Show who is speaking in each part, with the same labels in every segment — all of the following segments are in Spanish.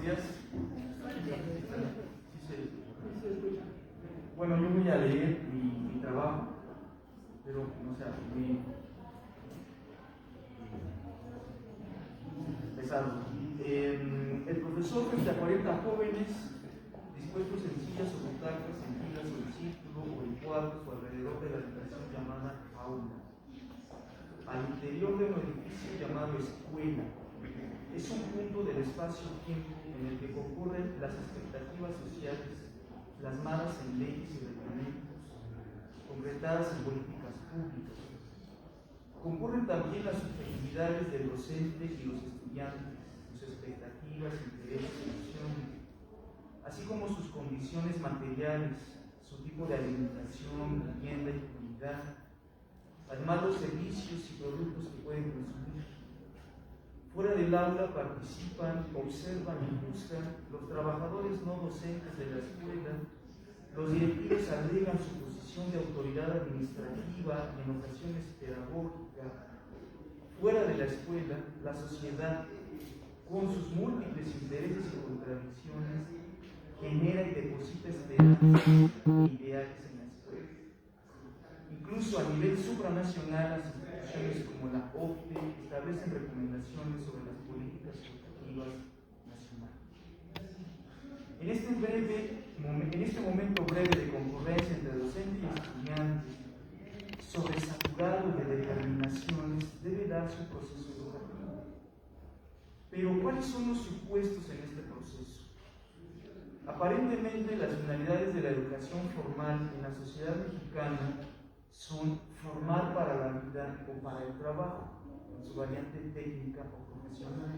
Speaker 1: días. Bueno, yo voy a leer mi trabajo, pero no sea muy pesado. El profesor frente a 40 jóvenes dispuestos en sillas o butacas, en filas o en círculo o en cuadros o alrededor de la habitación llamada aula, al interior de un edificio llamado escuela. Es un punto del espacio-tiempo en el que concurren las expectativas sociales plasmadas en leyes y reglamentos, concretadas en políticas públicas. Concurren también las subjetividades del docente y los estudiantes, sus expectativas, intereses y emociones, así como sus condiciones materiales, su tipo de alimentación, vivienda y comunidad, además los servicios y productos que pueden consumir. Fuera del aula participan, observan y buscan los trabajadores no docentes de la escuela. Los directivos agregan su posición de autoridad administrativa y en ocasiones pedagógica. Fuera de la escuela, la sociedad, con sus múltiples intereses y contradicciones, genera y deposita esperanzas e ideales en la escuela. Incluso a nivel supranacional, las instituciones como la OCDE establecen recomendaciones sobre las políticas educativas nacionales. En este momento breve de concurrencia entre docente y estudiante, sobresaturado de determinaciones, debe darse un proceso educativo. Pero, ¿cuáles son los supuestos en este proceso? Aparentemente, las finalidades de la educación formal en la sociedad mexicana son formar para la vida o para el trabajo, en su variante técnica o profesional.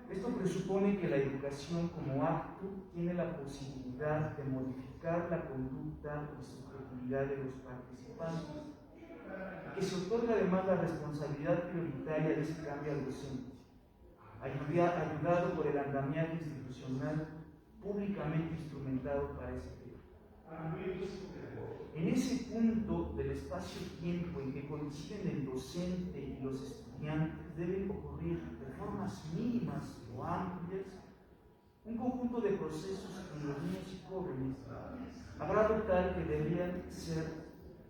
Speaker 1: Esto presupone que la educación como acto tiene la posibilidad de modificar la conducta y subjetividad de los participantes, que se otorga además la responsabilidad prioritaria de ese cambio al docente, ayudado por el andamiaje institucional públicamente instrumentado para ese tema. En ese punto del espacio-tiempo en que coinciden el docente y los estudiantes, deben ocurrir de formas mínimas o amplias un conjunto de procesos en los niños y jóvenes, a grado tal que deberían ser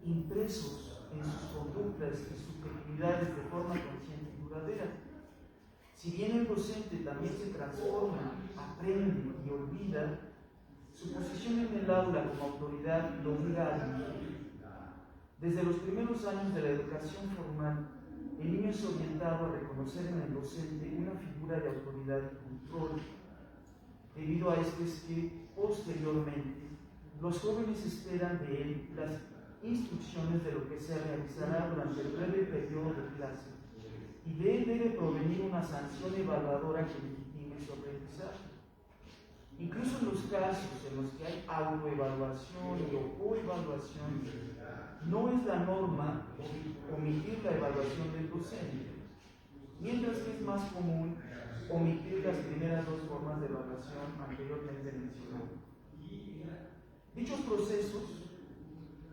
Speaker 1: impresos en sus conductas y subjetividades de forma consciente y duradera. Si bien el docente también se transforma, aprende y olvida, su posición en el aula como autoridad lo obliga a dirigir. Desde los primeros años de la educación formal, el niño es orientado a reconocer en el docente una figura de autoridad y control. Debido a esto es que, posteriormente, los jóvenes esperan de él las instrucciones de lo que se realizará durante el breve periodo de clase, y de él debe provenir una sanción evaluadora que legitime su aprendizaje. Incluso en los casos en los que hay autoevaluación o coevaluación, no es la norma omitir la evaluación del docente, mientras que es más común omitir las primeras dos formas de evaluación anteriormente mencionadas. Dichos procesos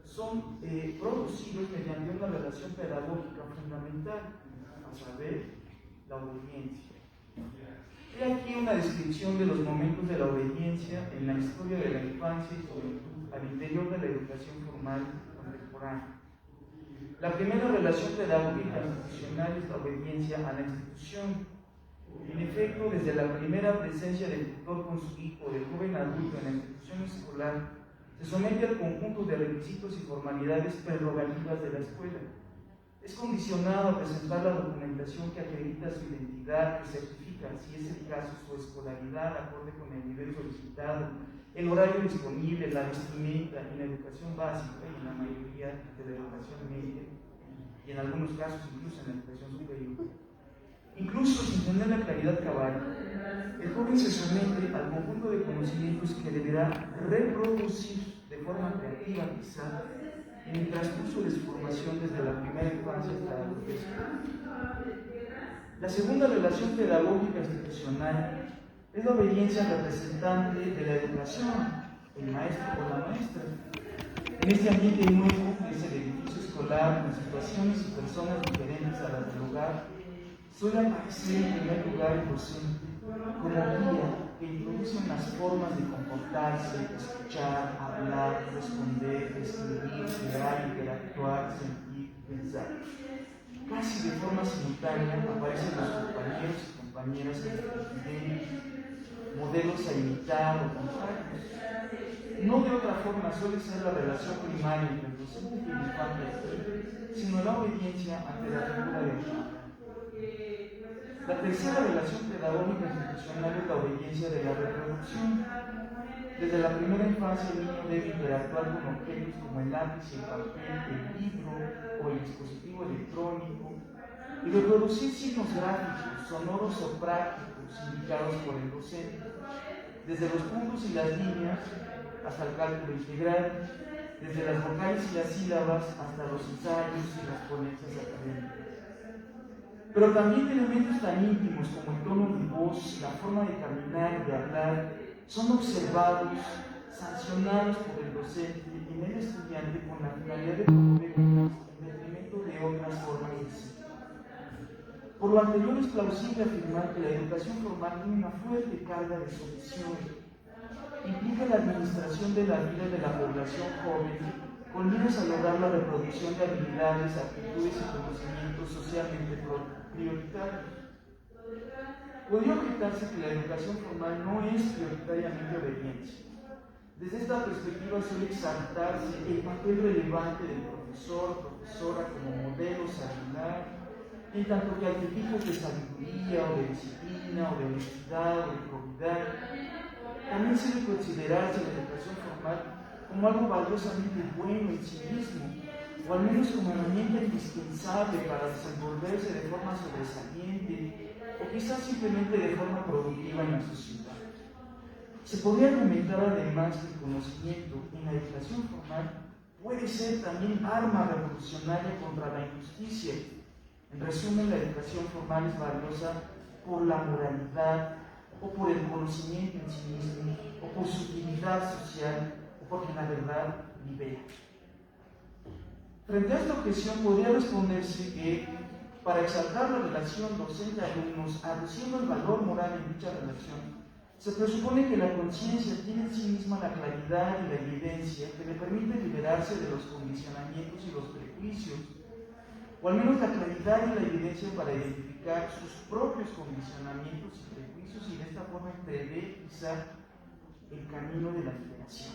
Speaker 1: son producidos mediante una relación pedagógica fundamental, a saber, la obediencia. He aquí una descripción de los momentos de la obediencia en la historia de la infancia y juventud al interior de la educación formal contemporánea. La primera relación pedagógica institucional es la obediencia a la institución. En efecto, desde la primera presencia del tutor con su hijo o del joven adulto en la institución escolar, se somete al conjunto de requisitos y formalidades prerrogativas de la escuela. Es condicionado a presentar la documentación que acredita su identidad, que certifica, si es el caso, su escolaridad acorde con el nivel solicitado, el horario disponible, la vestimenta y la educación básica, y en la mayoría de la educación media, y en algunos casos incluso en la educación superior. Incluso sin tener la claridad cabal, el joven se somete al conjunto de conocimientos que deberá reproducir de forma creativa, quizá, en el transcurso de su formación desde la primera infancia hasta la adultez. La segunda relación pedagógica institucional es la obediencia al representante de la educación, el maestro o la maestra. En este ambiente nuevo, que es el edificio escolar, con situaciones y personas diferentes a las del hogar, suele aparecer en primer lugar el docente, como guía que introduce unas formas de comportarse, escuchar, hablar, responder, escribir, crear, interactuar, sentir, pensar. Casi de forma simultánea aparecen los compañeros y compañeras que consideren modelos a imitar o contrarios. No de otra forma suele ser la relación primaria entre el docente y el infante, sino la obediencia ante la figura de autoridad. La tercera relación pedagógica institucional es la obediencia de la reproducción. Desde la primera infancia el niño debe interactuar con objetos como el lápiz y el papel, el libro o el dispositivo electrónico y reproducir signos gráficos, sonoros o prácticos indicados por el docente, desde los puntos y las líneas hasta el cálculo integral, desde las vocales y las sílabas hasta los ensayos y las ponencias académicas. Pero también elementos tan íntimos como el tono de voz, la forma de caminar y de hablar, son observados, sancionados por el docente y en el estudiante con la finalidad de promover en detrimento de otras formas de ser. Por lo anterior es plausible afirmar que la educación formal tiene una fuerte carga de sumisión. Implica la administración de la vida de la población joven con miras a lograr la reproducción de habilidades, actitudes y conocimientos socialmente prioritarios. Podría objetarse que la educación formal no es prioritariamente obediencia. Desde esta perspectiva suele exaltarse el papel relevante del profesor o profesora como modelo salular, en tanto que arquetipos de sabiduría o de disciplina o de honestidad o de probidad. También se debe considerarse la educación formal como algo valiosamente bueno en sí mismo, o al menos como herramienta indispensable para desenvolverse de forma sobresaliente, o quizás simplemente de forma productiva en la sociedad. Se podría argumentar además que el conocimiento en la educación formal puede ser también arma revolucionaria contra la injusticia. En resumen, la educación formal es valiosa por la moralidad, o por el conocimiento en sí mismo, o por su utilidad social, o porque la verdad libera. Frente a esta objeción podría responderse que para exaltar la relación docente-alumnos, aduciendo el valor moral en dicha relación, se presupone que la conciencia tiene en sí misma la claridad y la evidencia que le permite liberarse de los condicionamientos y los prejuicios, o al menos la claridad y la evidencia para identificar sus propios condicionamientos y prejuicios y de esta forma entrever quizá el camino de la liberación.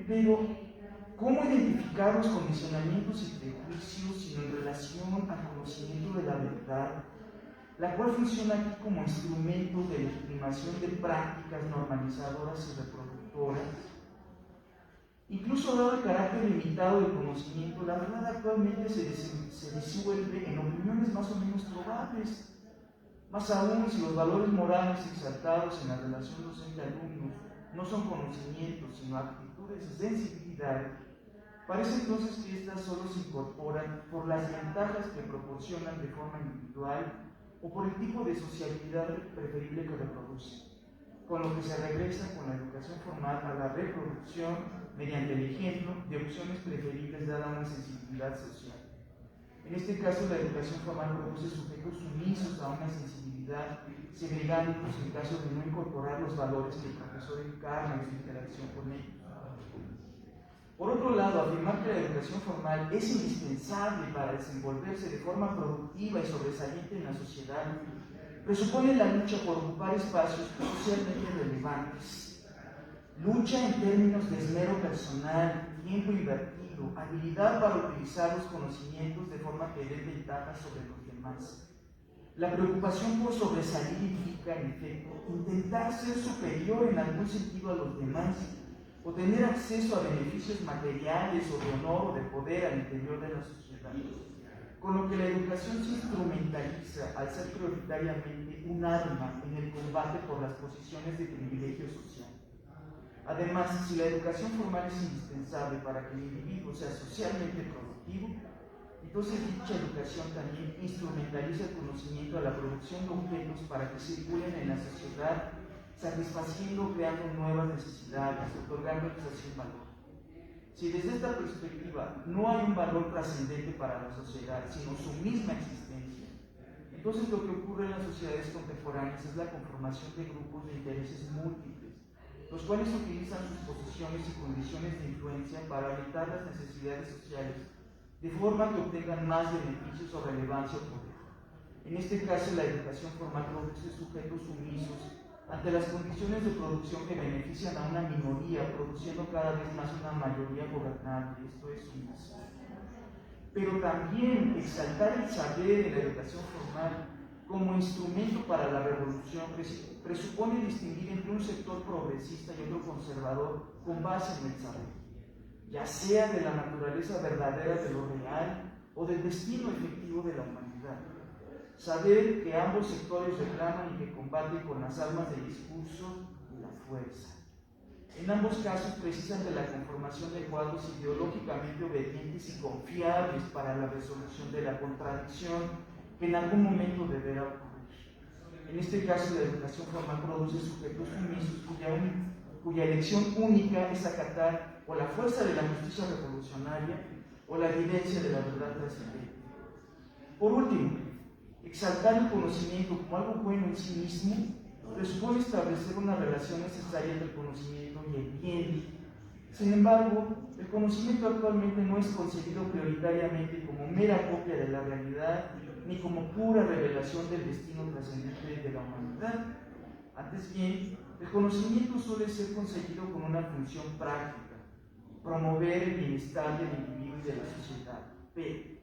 Speaker 1: Pero, ¿cómo identificar los condicionamientos y prejuicios sino en relación al conocimiento de la verdad, la cual funciona aquí como instrumento de legitimación de prácticas normalizadoras y reproductoras? Incluso dado el carácter limitado del conocimiento, la verdad actualmente se disuelve en opiniones más o menos probables. Más aún, si los valores morales exaltados en la relación docente-alumno no son conocimientos, sino actitudes de sensibilidad, parece entonces que éstas solo se incorporan por las ventajas que proporcionan de forma individual o por el tipo de sociabilidad preferible que reproducen, con lo que se regresa con la educación formal a la reproducción mediante el ejemplo de opciones preferibles dada una sensibilidad social. En este caso, la educación formal produce sujetos sumisos a una sensibilidad, segregándolos en caso de no incorporar los valores que el profesor encarna en su interacción con ellos. Por otro lado, afirmar que la educación formal es indispensable para desenvolverse de forma productiva y sobresaliente en la sociedad presupone la lucha por ocupar espacios socialmente relevantes. Lucha en términos de esmero personal, tiempo invertido, habilidad para utilizar los conocimientos de forma que den ventaja sobre los demás. La preocupación por sobresalir implica, en efecto, intentar ser superior en algún sentido a los demás, o tener acceso a beneficios materiales o de honor o de poder al interior de la sociedad, con lo que la educación se instrumentaliza al ser prioritariamente un arma en el combate por las posiciones de privilegio social. Además, si la educación formal es indispensable para que el individuo sea socialmente productivo, entonces dicha educación también instrumentaliza el conocimiento a la producción de objetos para que circulen en la sociedad, satisfaciendo o creando nuevas necesidades, otorgándoles así un valor. Si desde esta perspectiva no hay un valor trascendente para la sociedad, sino su misma existencia, Entonces lo que ocurre en las sociedades contemporáneas es la conformación de grupos de intereses múltiples, los cuales utilizan sus posiciones y condiciones de influencia para orientar las necesidades sociales, de forma que obtengan más beneficios o relevancia o poder. En este caso, la educación formal produce sujetos sumisos ante las condiciones de producción que benefician a una minoría, produciendo cada vez más una mayoría gobernable, esto es sumisión. Pero también exaltar el saber en la educación formal como instrumento para la revolución presupone distinguir entre un sector progresista y otro conservador con base en el saber, ya sea de la naturaleza verdadera de lo real o del destino efectivo de la humanidad. Saber que ambos sectores reclaman y que combaten con las armas del discurso y la fuerza. En ambos casos precisan de la conformación de cuadros ideológicamente obedientes y confiables para la resolución de la contradicción que en algún momento deberá ocurrir. En este caso, la educación formal produce sujetos sumisos cuya elección única es acatar o la fuerza de la justicia revolucionaria o la evidencia de la verdad trascendente. Por último, exaltar el conocimiento como algo bueno en sí mismo presupone establecer una relación necesaria entre el conocimiento y el bien. Sin embargo, el conocimiento actualmente no es concebido prioritariamente como mera copia de la realidad ni como pura revelación del destino trascendente de la humanidad. Antes bien, el conocimiento suele ser concebido con una función práctica, promover el bienestar del individuo y de la sociedad. Pero,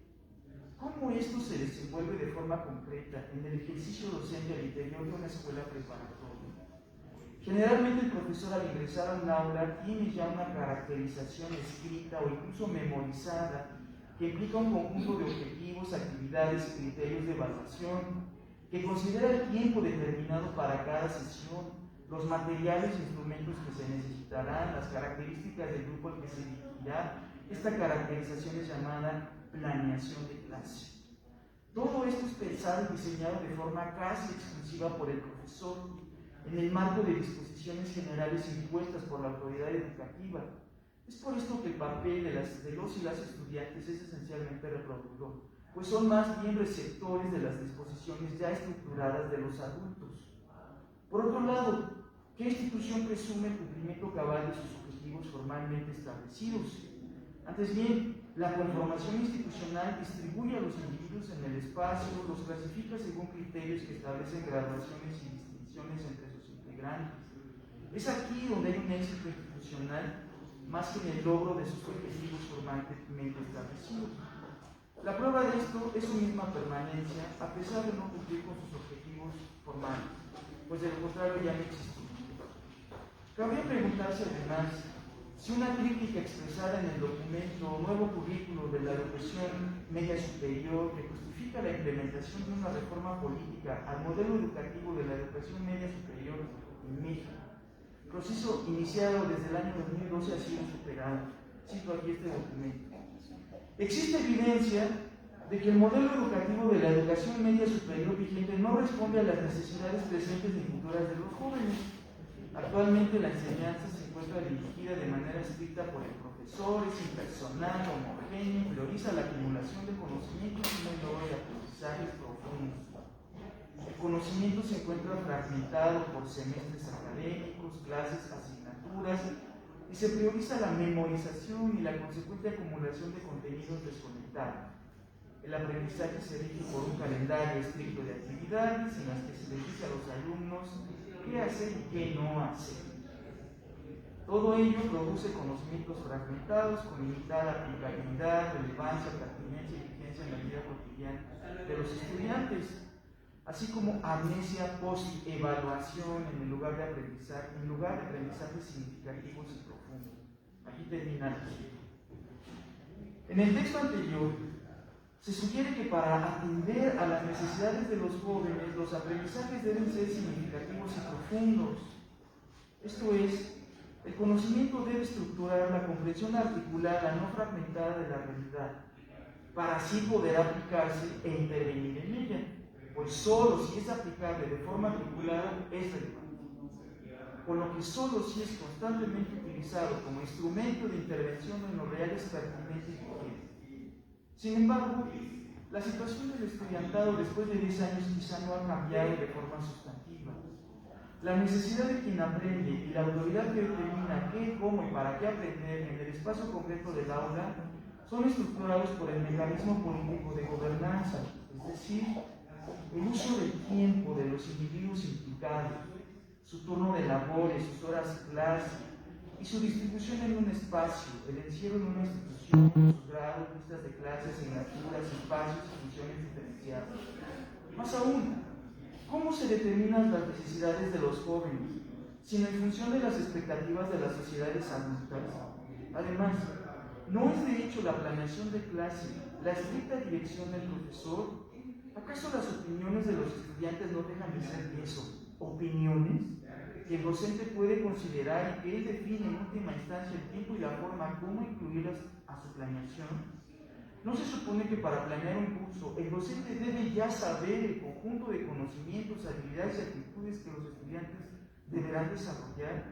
Speaker 1: ¿cómo esto se desenvuelve de forma concreta en el ejercicio docente al interior de una escuela preparatoria? Generalmente el profesor al ingresar a un aula tiene ya una caracterización escrita o incluso memorizada que implica un conjunto de objetivos, actividades y criterios de evaluación, que considera el tiempo determinado para cada sesión, los materiales e instrumentos que se necesitarán, las características del grupo al que se dirigirá. Esta caracterización es llamada planeación de clase. Todo esto es pensado y diseñado de forma casi exclusiva por el profesor, en el marco de disposiciones generales impuestas por la autoridad educativa. Es por esto que el papel de los y las estudiantes es esencialmente reproductor, pues son más bien receptores de las disposiciones ya estructuradas de los adultos. Por otro lado, ¿qué institución presume el cumplimiento cabal de sus objetivos formalmente establecidos? Antes bien, la conformación institucional distribuye a los individuos en el espacio, los clasifica según criterios que establecen graduaciones y distinciones entre sus integrantes. Es aquí donde hay un éxito institucional más que en el logro de sus objetivos formalmente establecidos. La prueba de esto es su misma permanencia, a pesar de no cumplir con sus objetivos formales, pues de lo contrario ya no existiría. Cabría preguntarse además si una crítica expresada en el documento Nuevo Currículo de la Educación Media Superior que justifica la implementación de una reforma política al modelo educativo de la educación media superior en México, proceso iniciado desde el año 2012, ha sido superado. Cito aquí este documento. Existe evidencia de que el modelo educativo de la educación media superior vigente no responde a las necesidades presentes y futuras de los jóvenes. Actualmente la enseñanza se encuentra dirigida de manera estricta por el profesor, es impersonal, homogéneo, prioriza la acumulación de conocimientos y no el logro de aprendizajes profundos. El conocimiento se encuentra fragmentado por semestres académicos, clases, asignaturas, y se prioriza la memorización y la consecuente acumulación de contenidos desconectados. El aprendizaje se rige por un calendario estricto de actividades en las que se les dice a los alumnos qué hacer y qué no hacer. Todo ello produce conocimientos fragmentados con limitada aplicabilidad, relevancia, pertinencia y vigencia en la vida cotidiana de los estudiantes, así como amnesia post-evaluación en lugar de aprendizajes significativos y profundos. Aquí termina el texto. En el texto anterior se sugiere que para atender a las necesidades de los jóvenes, los aprendizajes deben ser significativos y profundos. Esto es, el conocimiento debe estructurar la comprensión articulada, no fragmentada de la realidad, para así poder aplicarse e intervenir en ella, pues solo si es aplicable de forma articulada es relevante. Por lo que solo si es constantemente utilizado como instrumento de intervención en lo real es pertinente y vigente. Sin embargo, La situación del estudiantado después de 10 años quizá no ha cambiado de forma sustantiva. La necesidad de quien aprende y la autoridad que determina qué, cómo y para qué aprender en el espacio concreto del aula son estructurados por el mecanismo político de gobernanza, es decir, el uso del tiempo de los individuos implicados, su turno de labores, sus horas clase y su distribución en un espacio, el encierro en una institución, sus grados, listas de clases, asignaturas, espacios y funciones diferenciadas. Más aún, ¿cómo se determinan las necesidades de los jóvenes, sino en función de las expectativas de las sociedades adultas? Además, ¿no es de hecho la planeación de clase la estricta dirección del profesor? ¿Acaso las opiniones de los estudiantes no dejan de ser eso, opiniones, que el docente puede considerar y que él define en última instancia el tiempo y la forma cómo incluirlas a su planeación? ¿No se supone que para planear un curso el docente debe ya saber el conjunto de conocimientos, habilidades y actitudes que los estudiantes deberán desarrollar?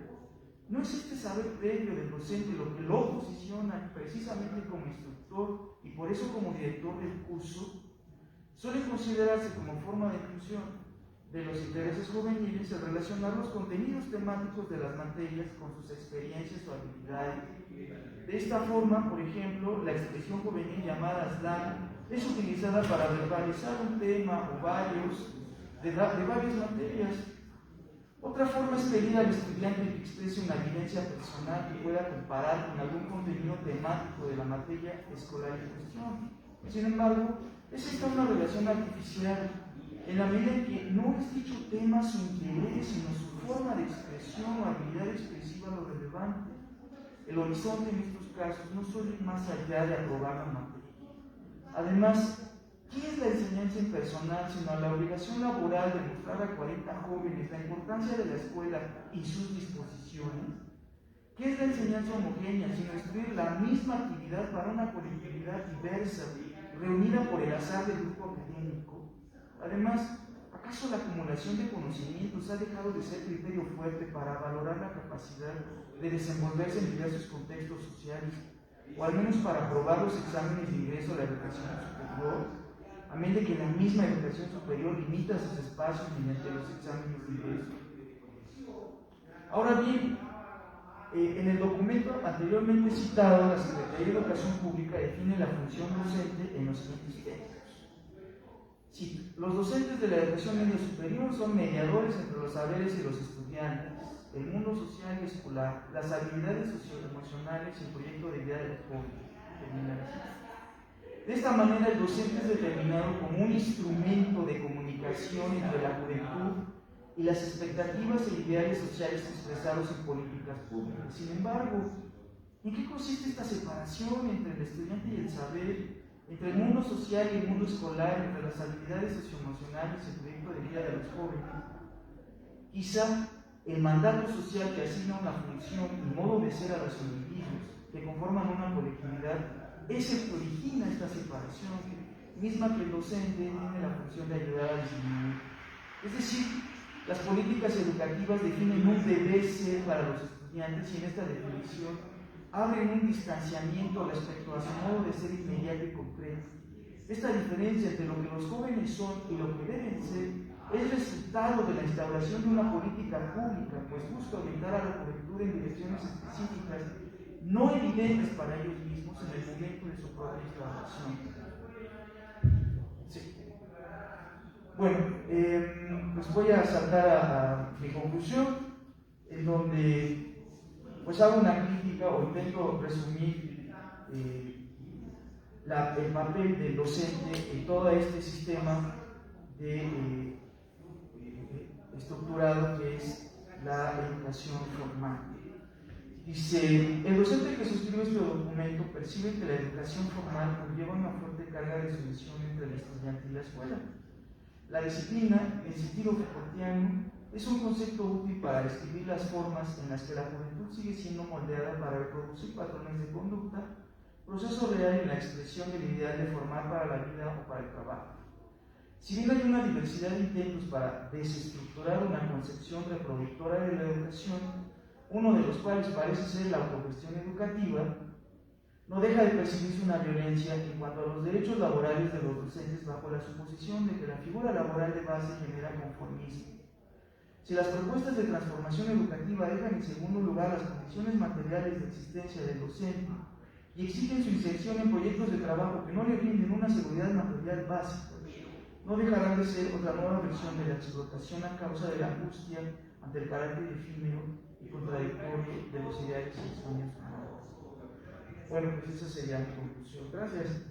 Speaker 1: ¿No es este saber previo del docente lo que lo posiciona precisamente como instructor y por eso como director del curso? Suele considerarse como forma de inclusión de los intereses juveniles el relacionar los contenidos temáticos de las materias con sus experiencias o habilidades. De esta forma, por ejemplo, la expresión juvenil llamada slang es utilizada para verbalizar un tema o varios de varias materias. Otra forma es pedir al estudiante que exprese una vivencia personal que pueda comparar con algún contenido temático de la materia escolar en cuestión. Sin embargo, es esta una relación artificial, en la medida en que no es dicho tema su interés, sino su forma de expresión o habilidad expresiva lo relevante. El horizonte en estos casos no suele ir más allá de aprobar la materia. Además, ¿qué es la enseñanza impersonal sino la obligación laboral de mostrar a 40 jóvenes la importancia de la escuela y sus disposiciones? ¿Qué es la enseñanza homogénea sino instruir la misma actividad para una colectividad diversa, reunida por el azar del grupo académico? Además, ¿acaso la acumulación de conocimientos ha dejado de ser criterio fuerte para valorar la capacidad de desenvolverse en diversos contextos sociales, o al menos para aprobar los exámenes de ingreso a la educación superior, a menos de que la misma educación superior limita sus espacios mediante los exámenes de ingreso? Ahora bien, en el documento anteriormente citado, la Secretaría de Educación Pública define la función docente en los siguientes textos. Sí, los docentes de la educación media superior son mediadores entre los saberes y los estudiantes, el mundo social y escolar, las habilidades socioemocionales y el proyecto de vida de los jóvenes. De esta manera, el docente es determinado como un instrumento de comunicación entre la juventud y las expectativas e ideales sociales expresados en políticas públicas. Sin embargo, ¿en qué consiste esta separación entre el estudiante y el saber, entre el mundo social y el mundo escolar, entre las habilidades socioemocionales y el proyecto de vida de los jóvenes? Quizá el mandato social que asigna una función y modo de ser a los individuos que conforman una colectividad es el que origina esta separación, misma que el docente tiene la función de ayudar a disminuir. Es decir, las políticas educativas definen un deber ser para los estudiantes y en esta definición abren un distanciamiento respecto a su modo de ser inmediato y concreto. Esta diferencia entre lo que los jóvenes son y lo que deben ser es resultado de la instauración de una política pública, pues busca orientar a la juventud en direcciones específicas no evidentes para ellos mismos en el momento de su propia instauración. Sí. Bueno, pues voy a saltar a mi conclusión, en donde pues hago una crítica o intento resumir el papel del docente en todo este sistema de estructurado que es la educación formal. Dice, el docente que suscribe este documento percibe que la educación formal conlleva una fuerte carga de sumisión entre el estudiante y la escuela. La disciplina, en sentido Foucaultiano, es un concepto útil para describir las formas en las que la juventud sigue siendo moldeada para reproducir patrones de conducta, proceso real en la expresión del ideal de formar para la vida o para el trabajo. Si bien hay una diversidad de intentos para desestructurar una concepción reproductora de la educación, uno de los cuales parece ser la autogestión educativa, No deja de percibirse una violencia en cuanto a los derechos laborales de los docentes bajo la suposición de que la figura laboral de base genera conformismo. Si las propuestas de transformación educativa dejan en segundo lugar las condiciones materiales de existencia del docente y exigen su inserción en proyectos de trabajo que no le brinden una seguridad material básica, no dejarán de ser otra nueva versión de la explotación a causa de la angustia ante el carácter efímero y contradictorio de los ideales y sueños humanos. Bueno, pues esa sería mi conclusión. Gracias.